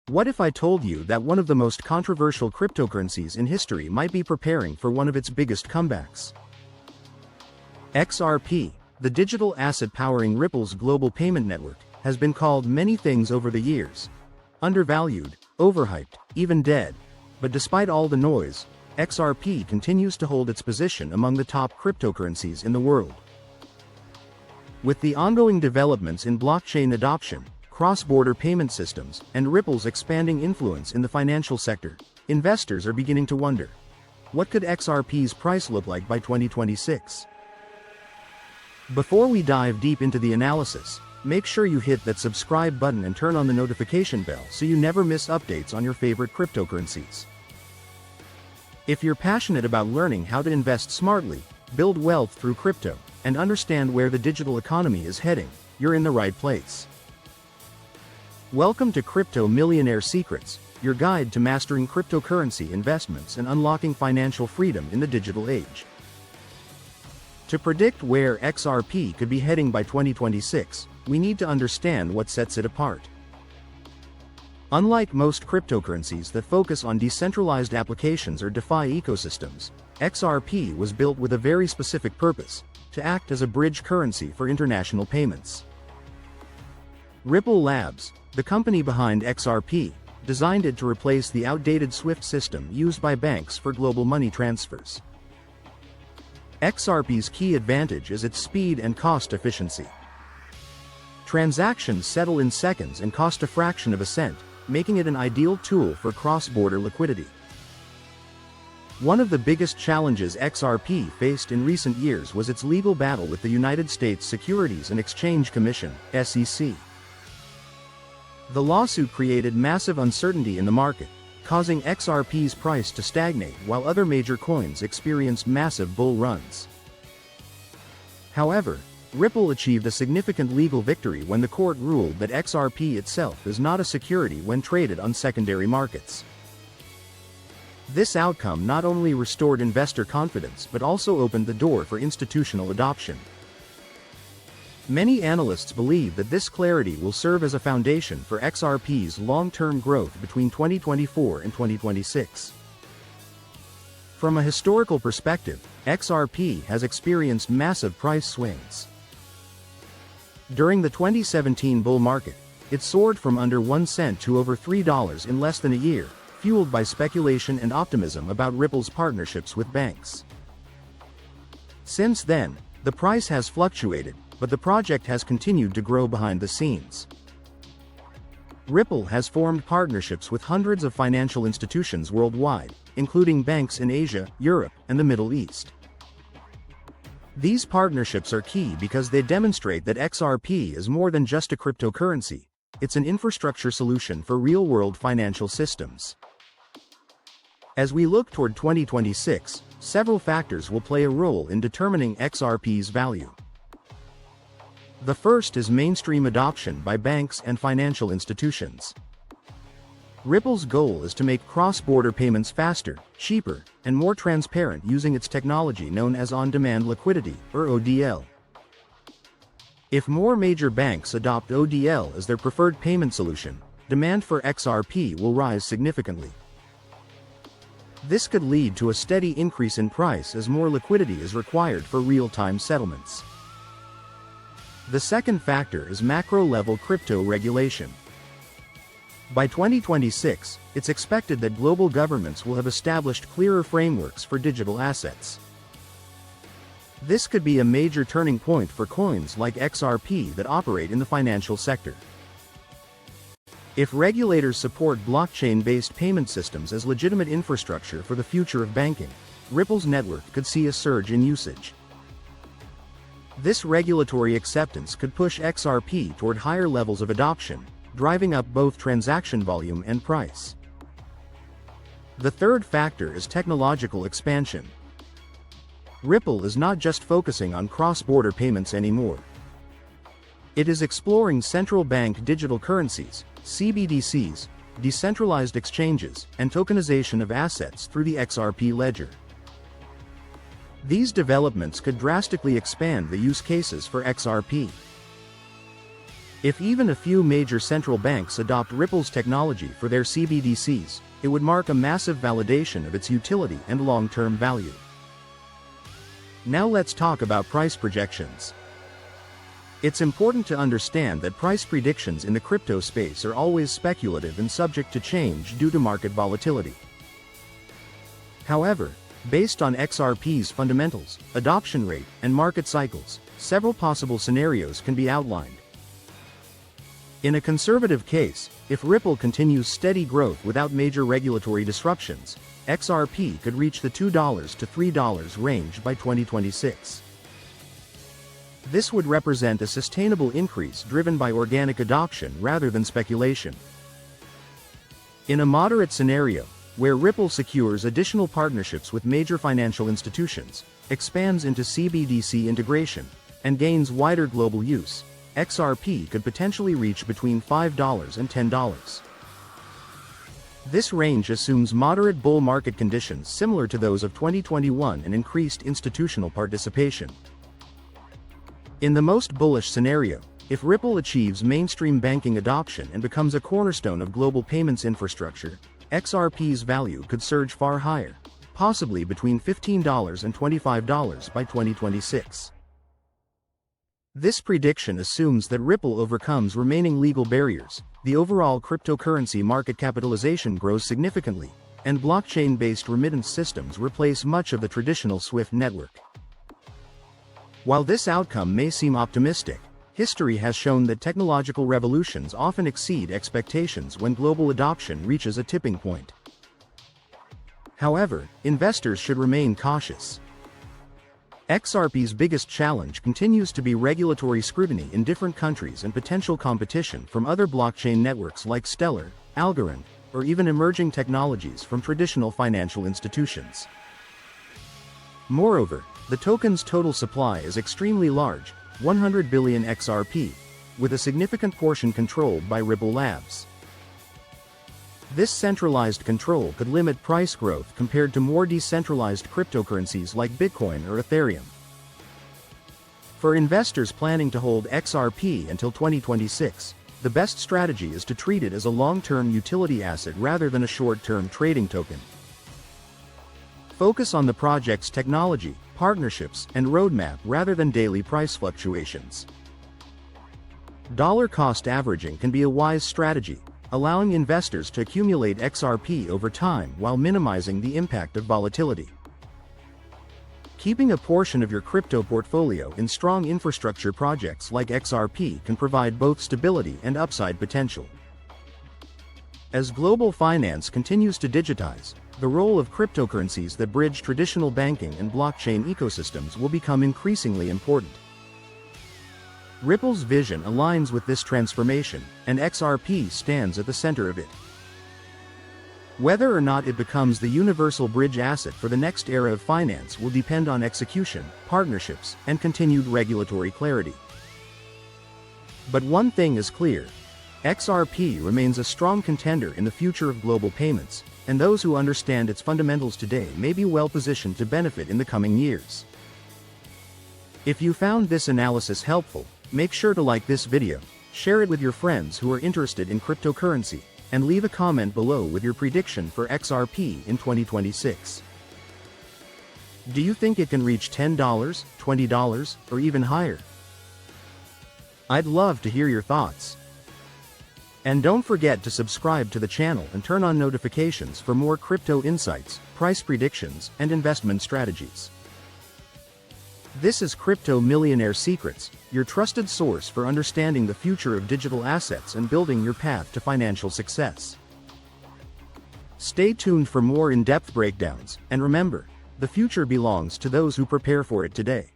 What if I told you that one of the most controversial cryptocurrencies in history might be preparing for one of its biggest comebacks? XRP, the digital asset powering Ripple's global payment network, has been called many things over the years. Undervalued, overhyped, even dead. But despite all the noise, XRP continues to hold its position among the top cryptocurrencies in the world. With the ongoing developments in blockchain adoption, cross-border payment systems, and Ripple's expanding influence in the financial sector, investors are beginning to wonder, what could XRP's price look like by 2026? Before we dive deep into the analysis, make sure you hit that subscribe button and turn on the notification bell so you never miss updates on your favorite cryptocurrencies. If you're passionate about learning how to invest smartly, build wealth through crypto, and understand where the digital economy is heading, you're in the right place. Welcome to Crypto Millionaire Secrets, your guide to mastering cryptocurrency investments and unlocking financial freedom in the digital age. To predict where XRP could be heading by 2026, we need to understand what sets it apart. Unlike most cryptocurrencies that focus on decentralized applications or DeFi ecosystems, XRP was built with a very specific purpose: to act as a bridge currency for international payments. Ripple Labs, the company behind XRP, designed it to replace the outdated SWIFT system used by banks for global money transfers. XRP's key advantage is its speed and cost efficiency. Transactions settle in seconds and cost a fraction of a cent, making it an ideal tool for cross-border liquidity. One of the biggest challenges XRP faced in recent years was its legal battle with the United States Securities and Exchange Commission, SEC. The lawsuit created massive uncertainty in the market, causing XRP's price to stagnate while other major coins experienced massive bull runs. However, Ripple achieved a significant legal victory when the court ruled that XRP itself is not a security when traded on secondary markets. This outcome not only restored investor confidence but also opened the door for institutional adoption. Many analysts believe that this clarity will serve as a foundation for XRP's long-term growth between 2024 and 2026. From a historical perspective, XRP has experienced massive price swings. During the 2017 bull market, it soared from under 1 cent to over $3 in less than a year, fueled by speculation and optimism about Ripple's partnerships with banks. Since then, the price has fluctuated, but the project has continued to grow behind the scenes. Ripple has formed partnerships with hundreds of financial institutions worldwide, including banks in Asia, Europe, and the Middle East. These partnerships are key because they demonstrate that XRP is more than just a cryptocurrency, it's an infrastructure solution for real-world financial systems. As we look toward 2026, several factors will play a role in determining XRP's value. The first is mainstream adoption by banks and financial institutions. Ripple's goal is to make cross-border payments faster, cheaper, and more transparent using its technology known as on-demand liquidity, or ODL. If more major banks adopt ODL as their preferred payment solution, demand for XRP will rise significantly. This could lead to a steady increase in price as more liquidity is required for real-time settlements. The second factor is macro-level crypto regulation. By 2026, it's expected that global governments will have established clearer frameworks for digital assets. This could be a major turning point for coins like XRP that operate in the financial sector. If regulators support blockchain-based payment systems as legitimate infrastructure for the future of banking, Ripple's network could see a surge in usage. This regulatory acceptance could push XRP toward higher levels of adoption, driving up both transaction volume and price. The third factor is technological expansion. Ripple is not just focusing on cross-border payments anymore. It is exploring central bank digital currencies, CBDCs, decentralized exchanges, and tokenization of assets through the XRP ledger. These developments could drastically expand the use cases for XRP. If even a few major central banks adopt Ripple's technology for their CBDCs, it would mark a massive validation of its utility and long-term value. Now let's talk about price projections. It's important to understand that price predictions in the crypto space are always speculative and subject to change due to market volatility. However, based on XRP's fundamentals, adoption rate, and market cycles, several possible scenarios can be outlined. In a conservative case, if Ripple continues steady growth without major regulatory disruptions, XRP could reach the $2 to $3 range by 2026. This would represent a sustainable increase driven by organic adoption rather than speculation. In a moderate scenario, where Ripple secures additional partnerships with major financial institutions, expands into CBDC integration, and gains wider global use, XRP could potentially reach between $5 and $10. This range assumes moderate bull market conditions similar to those of 2021 and increased institutional participation. In the most bullish scenario, if Ripple achieves mainstream banking adoption and becomes a cornerstone of global payments infrastructure, XRP's value could surge far higher, possibly between $15 and $25 by 2026. This prediction assumes that Ripple overcomes remaining legal barriers, the overall cryptocurrency market capitalization grows significantly, and blockchain-based remittance systems replace much of the traditional SWIFT network. While this outcome may seem optimistic, history has shown that technological revolutions often exceed expectations when global adoption reaches a tipping point. However, investors should remain cautious. XRP's biggest challenge continues to be regulatory scrutiny in different countries and potential competition from other blockchain networks like Stellar, Algorand, or even emerging technologies from traditional financial institutions. Moreover, the token's total supply is extremely large, 100 billion XRP, with a significant portion controlled by Ripple Labs. This centralized control could limit price growth compared to more decentralized cryptocurrencies like Bitcoin or Ethereum. For investors planning to hold XRP until 2026, the best strategy is to treat it as a long-term utility asset rather than a short-term trading token. Focus on the project's technology, partnerships, and roadmap rather than daily price fluctuations. Dollar cost averaging can be a wise strategy, allowing investors to accumulate XRP over time while minimizing the impact of volatility. Keeping a portion of your crypto portfolio in strong infrastructure projects like XRP can provide both stability and upside potential. As global finance continues to digitize, the role of cryptocurrencies that bridge traditional banking and blockchain ecosystems will become increasingly important. Ripple's vision aligns with this transformation, and XRP stands at the center of it. Whether or not it becomes the universal bridge asset for the next era of finance will depend on execution, partnerships, and continued regulatory clarity. But one thing is clear: XRP remains a strong contender in the future of global payments, and those who understand its fundamentals today may be well positioned to benefit in the coming years. If you found this analysis helpful, make sure to like this video, share it with your friends who are interested in cryptocurrency, and leave a comment below with your prediction for XRP in 2026. Do you think it can reach $10, $20, or even higher? I'd love to hear your thoughts. And don't forget to subscribe to the channel and turn on notifications for more crypto insights, price predictions, and investment strategies. This is Crypto Millionaire Secrets, your trusted source for understanding the future of digital assets and building your path to financial success. Stay tuned for more in-depth breakdowns, and remember, the future belongs to those who prepare for it today.